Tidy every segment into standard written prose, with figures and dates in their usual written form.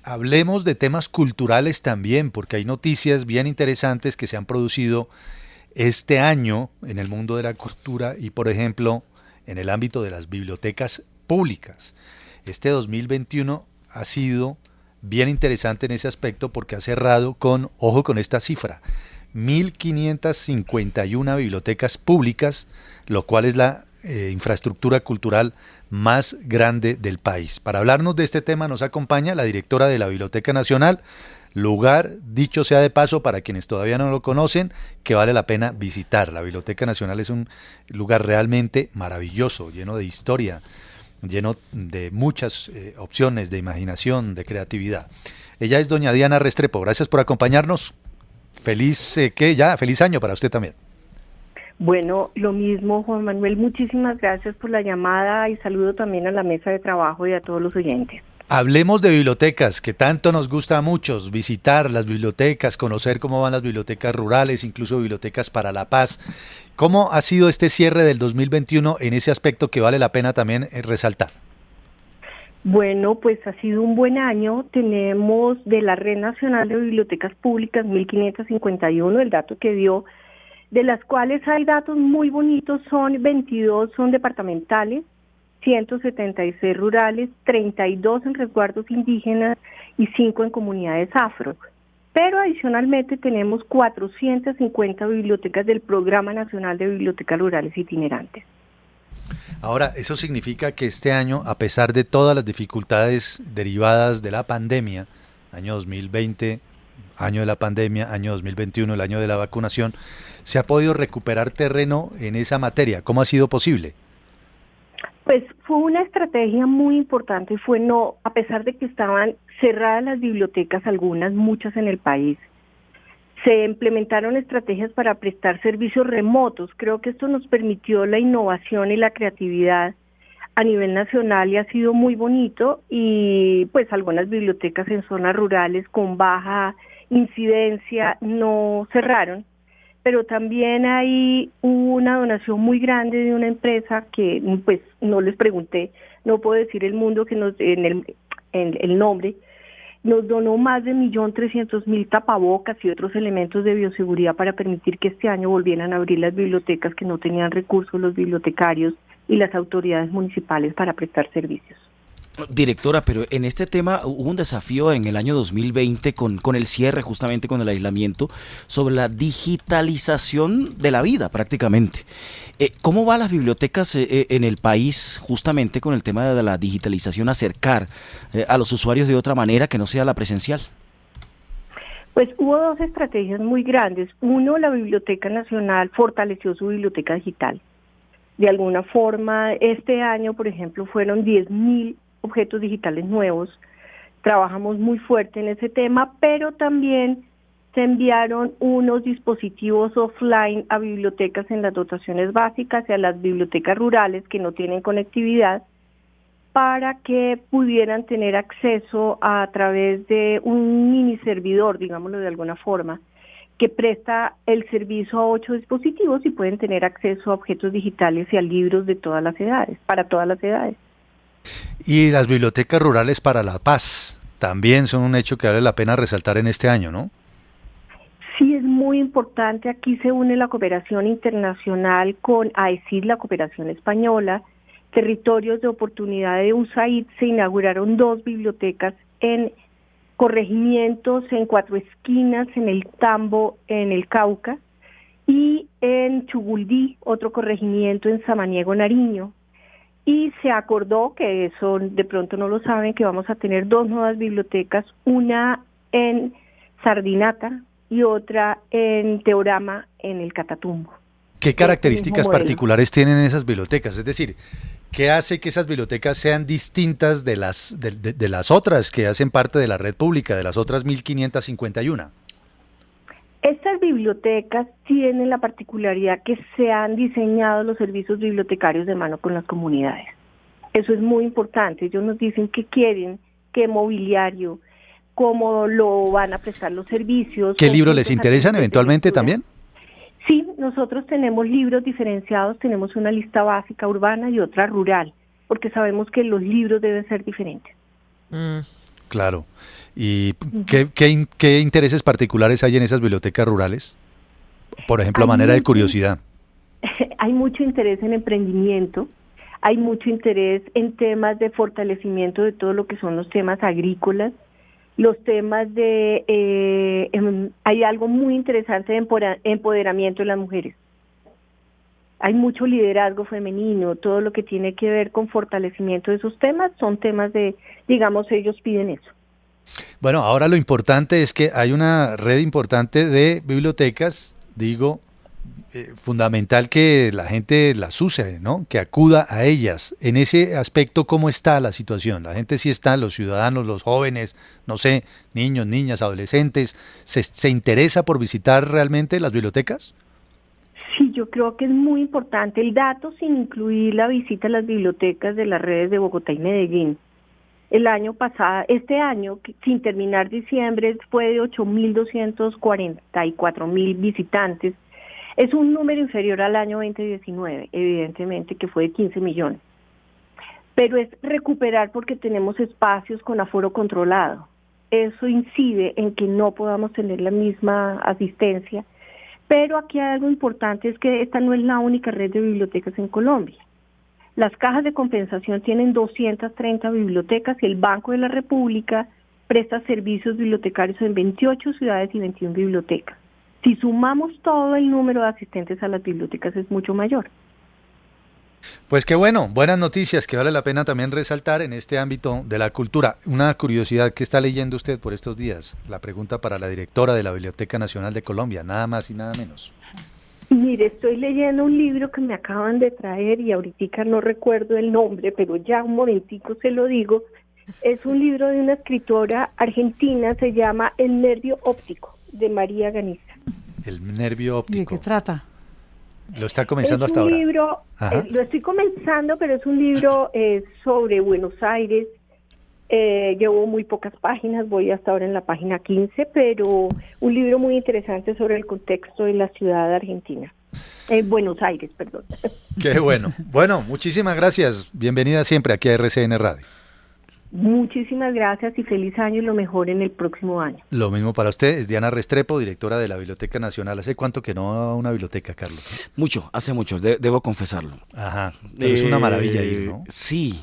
hablemos de temas culturales también, porque hay noticias bien interesantes que se han producido este año en el mundo de la cultura y, por ejemplo, en el ámbito de las bibliotecas públicas. Este 2021 ha sido bien interesante en ese aspecto porque ha cerrado con, ojo con esta cifra, 1.551 bibliotecas públicas, lo cual es la infraestructura cultural más grande del país. Para hablarnos de este tema nos acompaña la directora de la Biblioteca Nacional, lugar, dicho sea de paso, para quienes todavía no lo conocen, que vale la pena visitar. La Biblioteca Nacional es un lugar realmente maravilloso, lleno de historia, lleno de muchas opciones, de imaginación, de creatividad. Ella es doña Diana Restrepo. Gracias por acompañarnos. Feliz año para usted también. Bueno, lo mismo, Juan Manuel, muchísimas gracias por la llamada y saludo también a la mesa de trabajo y a todos los oyentes. Hablemos de bibliotecas, que tanto nos gusta a muchos, visitar las bibliotecas, conocer cómo van las bibliotecas rurales, incluso bibliotecas para la paz. ¿Cómo ha sido este cierre del 2021 en ese aspecto que vale la pena también resaltar? Bueno, pues ha sido un buen año. Tenemos de la Red Nacional de Bibliotecas Públicas 1.551, el dato que dio, de las cuales hay datos muy bonitos, 22 son departamentales, 176 rurales, 32 en resguardos indígenas y 5 en comunidades afro. Pero adicionalmente tenemos 450 bibliotecas del Programa Nacional de Bibliotecas Rurales Itinerantes. Ahora, eso significa que este año, a pesar de todas las dificultades derivadas de la pandemia, año 2020, año de la pandemia, año 2021, el año de la vacunación, se ha podido recuperar terreno en esa materia. ¿Cómo ha sido posible? Pues fue una estrategia muy importante, a pesar de que estaban cerradas las bibliotecas, muchas en el país, se implementaron estrategias para prestar servicios remotos. Creo que esto nos permitió la innovación y la creatividad a nivel nacional y ha sido muy bonito, y pues algunas bibliotecas en zonas rurales con baja incidencia no cerraron, pero también hay una donación muy grande de una empresa que pues no les pregunté, no puedo decir el nombre. Nos donó más de 1.300.000 tapabocas y otros elementos de bioseguridad para permitir que este año volvieran a abrir las bibliotecas que no tenían recursos, los bibliotecarios y las autoridades municipales para prestar servicios. Directora, pero en este tema hubo un desafío en el año 2020 con el cierre, justamente con el aislamiento, sobre la digitalización de la vida prácticamente. ¿Cómo van las bibliotecas en el país justamente con el tema de la digitalización, acercar a los usuarios de otra manera que no sea la presencial? Pues hubo dos estrategias muy grandes. Uno, la Biblioteca Nacional fortaleció su biblioteca digital. De alguna forma, este año, por ejemplo, fueron 10.000 objetos digitales nuevos. Trabajamos muy fuerte en ese tema, pero también se enviaron unos dispositivos offline a bibliotecas en las dotaciones básicas y a las bibliotecas rurales que no tienen conectividad, para que pudieran tener acceso a través de un mini servidor, digámoslo de alguna forma, que presta el servicio a 8 dispositivos y pueden tener acceso a objetos digitales y a libros de todas las edades, para todas las edades. Y las bibliotecas rurales para la paz también son un hecho que vale la pena resaltar en este año, ¿no? Sí, es muy importante. Aquí se une la cooperación internacional con AECID, la cooperación española, Territorios de Oportunidad de USAID. Se inauguraron 2 bibliotecas en corregimientos en 4 esquinas, en el Tambo, en el Cauca, y en Chuguldí, otro corregimiento en Samaniego, Nariño. Y se acordó, que eso de pronto no lo saben, que vamos a tener 2 nuevas bibliotecas, una en Sardinata y otra en Teorama, en el Catatumbo. ¿Qué características particulares tienen esas bibliotecas? Es decir, ¿qué hace que esas bibliotecas sean distintas de las otras que hacen parte de la red pública, de las otras 1.551? Estas bibliotecas tienen la particularidad que se han diseñado los servicios bibliotecarios de mano con las comunidades. Eso es muy importante. Ellos nos dicen qué quieren, qué mobiliario, cómo lo van a prestar los servicios. ¿Qué libros les interesan eventualmente también? Sí, nosotros tenemos libros diferenciados, tenemos una lista básica urbana y otra rural, porque sabemos que los libros deben ser diferentes. Claro. ¿Y qué intereses particulares hay en esas bibliotecas rurales? Por ejemplo, a manera de curiosidad. Hay mucho interés en emprendimiento, hay mucho interés en temas de fortalecimiento de todo lo que son los temas agrícolas, los temas de... hay algo muy interesante de empoderamiento de las mujeres. Hay mucho liderazgo femenino, todo lo que tiene que ver con fortalecimiento de esos temas son temas de, digamos, ellos piden eso. Bueno, ahora lo importante es que hay una red importante de bibliotecas, digo, fundamental que la gente las use, ¿no? Que acuda a ellas. En ese aspecto, ¿cómo está la situación? La gente sí está, los ciudadanos, los jóvenes, no sé, niños, niñas, adolescentes, ¿se interesa por visitar realmente las bibliotecas? Sí, yo creo que es muy importante el dato sin incluir la visita a las bibliotecas de las redes de Bogotá y Medellín. El año pasado, este año, sin terminar diciembre, fue de 8.244.000 visitantes. Es un número inferior al año 2019, evidentemente, que fue de 15 millones. Pero es recuperar porque tenemos espacios con aforo controlado. Eso incide en que no podamos tener la misma asistencia. Pero aquí hay algo importante, es que esta no es la única red de bibliotecas en Colombia. Las cajas de compensación tienen 230 bibliotecas y el Banco de la República presta servicios bibliotecarios en 28 ciudades y 21 bibliotecas. Si sumamos todo el número de asistentes a las bibliotecas es mucho mayor. Pues qué bueno, buenas noticias que vale la pena también resaltar en este ámbito de la cultura. Una curiosidad, ¿qué está leyendo usted por estos días? La pregunta para la directora de la Biblioteca Nacional de Colombia, nada más y nada menos. Mire, estoy leyendo un libro que me acaban de traer y ahorita no recuerdo el nombre, pero ya un momentico se lo digo. Es un libro de una escritora argentina, se llama El nervio óptico, de María Ganiza. El nervio óptico. ¿Y de qué trata? Lo está comenzando hasta ahora. Es un libro, lo estoy comenzando, pero es un libro sobre Buenos Aires. Llevo muy pocas páginas, voy hasta ahora en la página 15, pero un libro muy interesante sobre el contexto de la ciudad argentina. Buenos Aires, perdón. Qué bueno. Bueno, muchísimas gracias. Bienvenida siempre aquí a RCN Radio. Muchísimas gracias y feliz año y lo mejor en el próximo año. Lo mismo para usted, es Diana Restrepo, directora de la Biblioteca Nacional. ¿Hace cuánto que no va a una biblioteca, Carlos? Mucho, hace mucho, debo confesarlo. Ajá, pero es una maravilla ir, ¿no? Sí,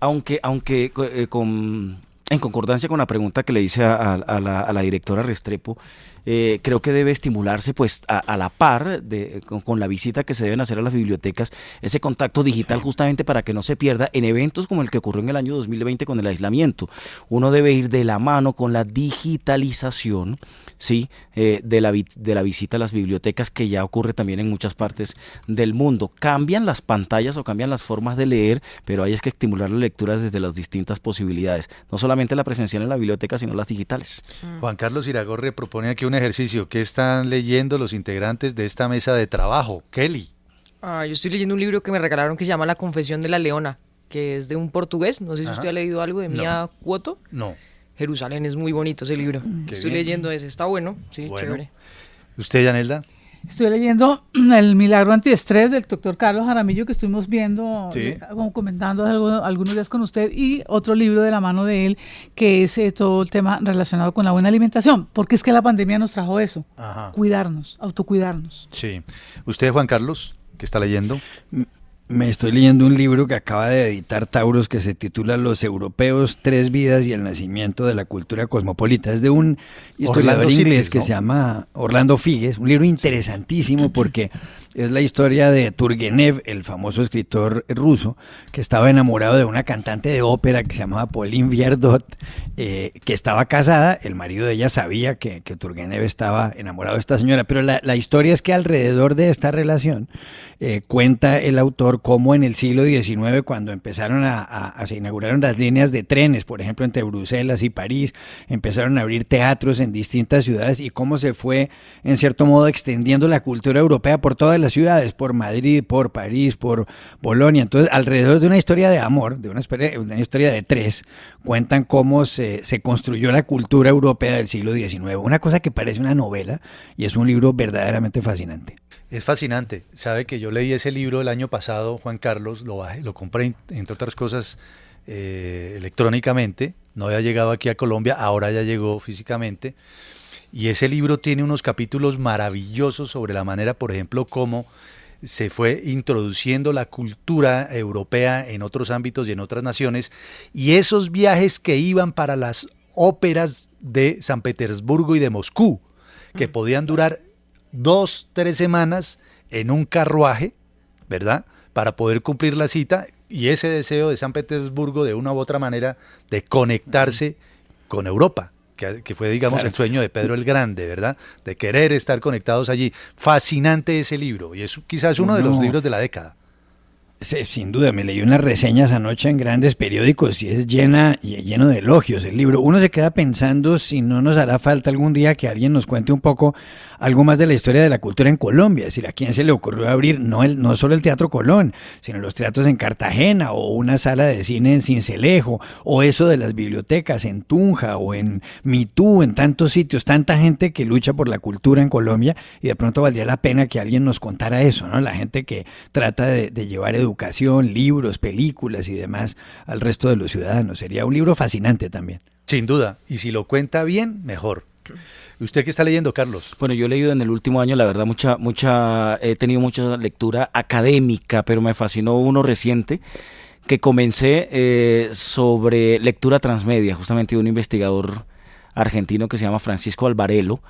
aunque en concordancia con la pregunta que le hice a la directora Restrepo, creo que debe estimularse pues a la par con la visita que se deben hacer a las bibliotecas, ese contacto digital justamente para que no se pierda en eventos como el que ocurrió en el año 2020 con el aislamiento. Uno debe ir de la mano con la digitalización, ¿sí? de la visita a las bibliotecas, que ya ocurre también en muchas partes del mundo. Cambian las pantallas o cambian las formas de leer, pero hay que estimular la lectura desde las distintas posibilidades, no solamente la presencial en la biblioteca, sino las digitales. Juan Carlos Iragorri propone aquí un ejercicio. ¿Qué están leyendo los integrantes de esta mesa de trabajo? Kelly. Yo estoy leyendo un libro que me regalaron que se llama La Confesión de la Leona, que es de un portugués. No sé si usted ha leído algo de Mia Couto. No. Jerusalén, es muy bonito ese libro. Estoy bien. leyendo ese, está bueno, sí, Bueno. chévere. ¿Usted, Yanelda? Estoy leyendo El milagro antiestrés del doctor Carlos Jaramillo, que estuvimos viendo, Sí. como comentando algunos días con usted, y otro libro de la mano de él, que es todo el tema relacionado con la buena alimentación, porque es que la pandemia nos trajo eso, Ajá. cuidarnos, autocuidarnos. Sí. ¿Usted, Juan Carlos, qué está leyendo? Me estoy leyendo un libro que acaba de editar Taurus que se titula Los europeos, 3 vidas y el nacimiento de la cultura cosmopolita. Es de un historiador Orlando inglés Figes, que ¿no? se llama Orlando Figes, un libro interesantísimo porque es la historia de Turgenev, el famoso escritor ruso, que estaba enamorado de una cantante de ópera que se llamaba Pauline Viardot, que estaba casada. El marido de ella sabía que Turgenev estaba enamorado de esta señora, pero la historia es que alrededor de esta relación cuenta el autor cómo en el siglo XIX, cuando empezaron se inauguraron las líneas de trenes, por ejemplo, entre Bruselas y París, empezaron a abrir teatros en distintas ciudades y cómo se fue, en cierto modo, extendiendo la cultura europea por todas las ciudades, por Madrid, por París, por Bolonia. Entonces, alrededor de una historia de amor, de una historia de 3, cuentan cómo se construyó la cultura europea del siglo XIX. Una cosa que parece una novela y es un libro verdaderamente fascinante. Es fascinante. Sabe que yo leí ese libro el año pasado, Juan Carlos, lo compré, entre otras cosas, electrónicamente, no había llegado aquí a Colombia, ahora ya llegó físicamente, y ese libro tiene unos capítulos maravillosos sobre la manera, por ejemplo, cómo se fue introduciendo la cultura europea en otros ámbitos y en otras naciones, y esos viajes que iban para las óperas de San Petersburgo y de Moscú, que podían durar 2, 3 semanas en un carruaje, ¿verdad?, para poder cumplir la cita, y ese deseo de San Petersburgo de una u otra manera de conectarse con Europa, que fue, digamos, claro, el sueño de Pedro el Grande, ¿verdad?, de querer estar conectados allí. Fascinante ese libro, y es quizás uno de los libros de la década. Sí, sin duda, me leí unas reseñas anoche en grandes periódicos y es lleno de elogios el libro. Uno se queda pensando si no nos hará falta algún día que alguien nos cuente un poco algo más de la historia de la cultura en Colombia. Es decir, ¿a quién se le ocurrió abrir no solo el Teatro Colón, sino los teatros en Cartagena o una sala de cine en Sincelejo o eso de las bibliotecas en Tunja o en Mitú, en tantos sitios, tanta gente que lucha por la cultura en Colombia, y de pronto valdría la pena que alguien nos contara eso, ¿no? La gente que trata de llevar educación, libros, películas y demás al resto de los ciudadanos. Sería un libro fascinante también. Sin duda, y si lo cuenta bien, mejor. ¿Usted qué está leyendo, Carlos? Bueno, yo he leído en el último año, la verdad, he tenido mucha lectura académica, pero me fascinó uno reciente que comencé sobre lectura transmedia, justamente de un investigador argentino que se llama Francisco Alvarelo,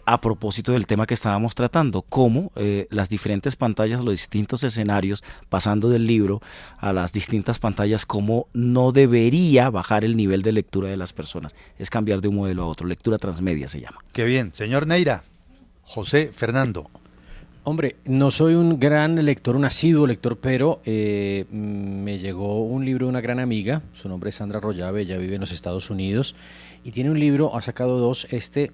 a propósito del tema que estábamos tratando, cómo las diferentes pantallas, los distintos escenarios, pasando del libro a las distintas pantallas, cómo no debería bajar el nivel de lectura de las personas, es cambiar de un modelo a otro, lectura transmedia se llama. Qué bien. Señor Neira, José Fernando. Hombre, no soy un gran lector, un asiduo lector, pero me llegó un libro de una gran amiga, su nombre es Sandra Rollave, ella vive en los Estados Unidos, y tiene un libro, ha sacado 2,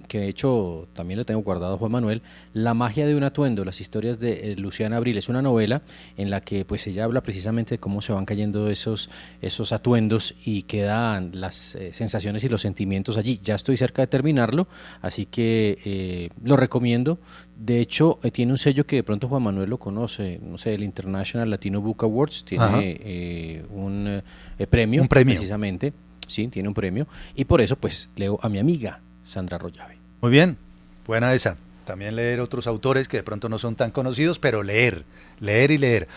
que de hecho también lo tengo guardado, Juan Manuel, La magia de un atuendo, las historias de Luciana Abril. Es una novela en la que pues ella habla precisamente de cómo se van cayendo esos atuendos y quedan las sensaciones y los sentimientos allí. Ya estoy cerca de terminarlo, así que lo recomiendo. De hecho, tiene un sello que de pronto Juan Manuel lo conoce, no sé, el International Latino Book Awards, tiene un premio precisamente. Sí, tiene un premio, y por eso pues leo a mi amiga Sandra Rollave. Muy bien, buena esa. También leer otros autores que de pronto no son tan conocidos, pero leer y leer.